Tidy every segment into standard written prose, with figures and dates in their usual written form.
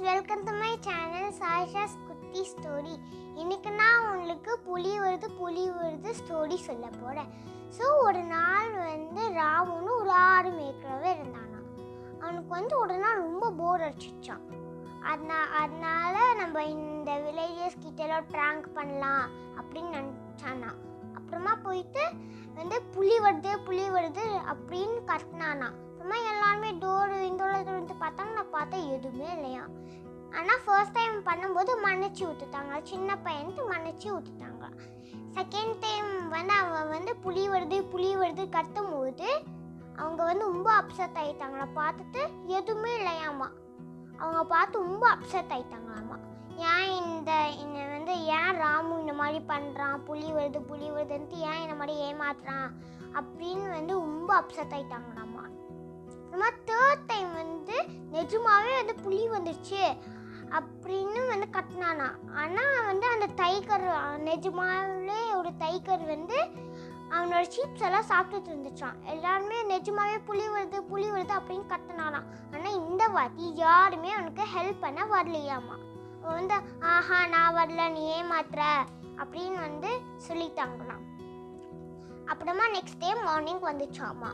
Welcome to my channel சாயிஷாஸ் குட்டி story. இன்னைக்கு நான் உங்களுக்கு புலி வருது ஸ்டோரி சொல்ல போகிறேன். ஸோ ஒரு நாள் ராமுன்னு ஒரு ஆடு மேய்க்கிறவன் இருந்தானா. அவனுக்கு ஒரு நாள் ரொம்ப போர் அடிச்சிச்சான். அதனால நம்ம இந்த வில்லேஜஸ் கிட்டலாம் ப்ராங்க் பண்ணலாம் அப்படின்னு நினச்சானா. அப்புறமா போயிட்டு புலி வருது அப்படின்னு கட்டினானா. அப்புறமா எல்லாருமே டோர் விண்டோவில் திறந்து பார்த்தா எதுவுமே இல்லையா. ஆனால் ஃபர்ஸ்ட் டைம் பண்ணும்போது மன்னிச்சு விட்டுட்டாங்க. சின்ன பையனுக்கு மன்னிச்சு விட்டுட்டாங்க. செகண்ட் டைம் அவன் புலி வருது கத்தும் போது அவங்க ரொம்ப அப்செட் ஆகிட்டாங்களா. பார்த்துட்டு எதுவுமே இல்லையாமா. அவங்க பார்த்து ரொம்ப அப்செட் ஆகிட்டாங்களாமா. ஏன் ராமு இந்த மாதிரி பண்ணுறான், புலி வருதுன்ட்டு ஏன் இந்த மாதிரி ஏமாத்துறான் அப்படின்னு ரொம்ப அப்செட் ஆகிட்டாங்களாமா. அப்புறமா தேர்ட் டைம் நிஜமாவே புலி வந்துருச்சு அப்படின்னு கட்டினானா. ஆனால் அந்த டைகர் நிஜமாவே ஒரு டைகர் அவனோட சீப்ஸ் எல்லாம் சாப்பிட்டுட்டு இருந்துச்சான். எல்லாருமே நிஜமாவே புலி வருது அப்படின்னு கட்டினானா. ஆனால் இந்த வாட்டி யாருமே அவனுக்கு ஹெல்ப் பண்ண வரலையாமா. ஆஹா நான் வரல, நீ ஏமாத்துற அப்படின்னு சொல்லிட்டாங்களாம். அப்புறமா நெக்ஸ்ட் டே மார்னிங் வந்துச்சாமா.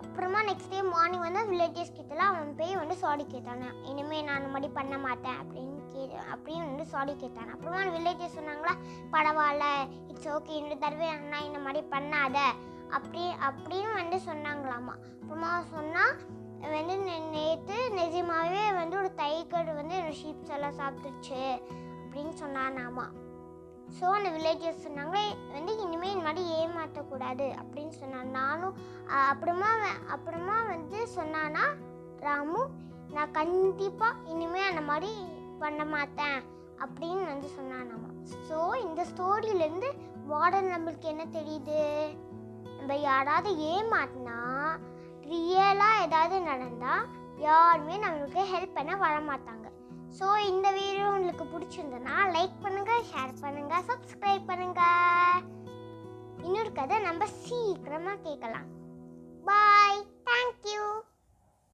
அப்புறமா நெக்ஸ்ட் டே மார்னிங் வில்லேஜஸ் கிட்டலாம் அவன் போய் சாரி கேட்டானே. இனிமேல் நான் அந்த மாதிரி பண்ண மாட்டேன் அப்படின்னு சாரி கேட்டானே. அப்புறமா வில்லேஜஸ் சொன்னாங்களா, பரவாயில்ல, இட்ஸ் ஓகே, இந்த தடவை அண்ணா இந்த மாதிரி பண்ணாத அப்படின்னு சொன்னாங்களாமா. அப்புறமா சொன்னால் நேற்று நிஜமாவே ஒரு டைகர் என்னோட ஷீப்ஸ் எல்லாம் சாப்பிட்டுருச்சு அப்படின்னு சொன்னானாமா. ஸோ அந்த வில்லேஜஸ் சொன்னாங்க இனிமேல் இந்த மாதிரி ஏமாற்றக்கூடாது அப்படின்னு சொன்னான். நானும் அப்புறமா சொன்னானா ராமு, நான் கண்டிப்பாக இனிமேல் அந்த மாதிரி பண்ண மாட்டேன் அப்படின்னு சொன்னானாமா. ஸோ இந்த ஸ்டோரியிலேருந்து மாடர்ன் நம்மளுக்கு என்ன தெரியுது, நம்ம யாராவது ஏமாட்டினா ரியலாக ஏதாவது நடந்தால் யாருமே நம்மளுக்கு ஹெல்ப் பண்ண வரமாட்டாங்க. ஸோ இந்த வீடியோ உங்களுக்கு பிடிச்சிருந்ததுன்னா லைக் பண்ணுங்கள், ஷேர் பண்ணுங்கள், சப்ஸ்கிரைப் பண்ணுங்கள். இன்னொரு கதை நம்ம சீக்கிரமாக கேட்கலாம். பாய்.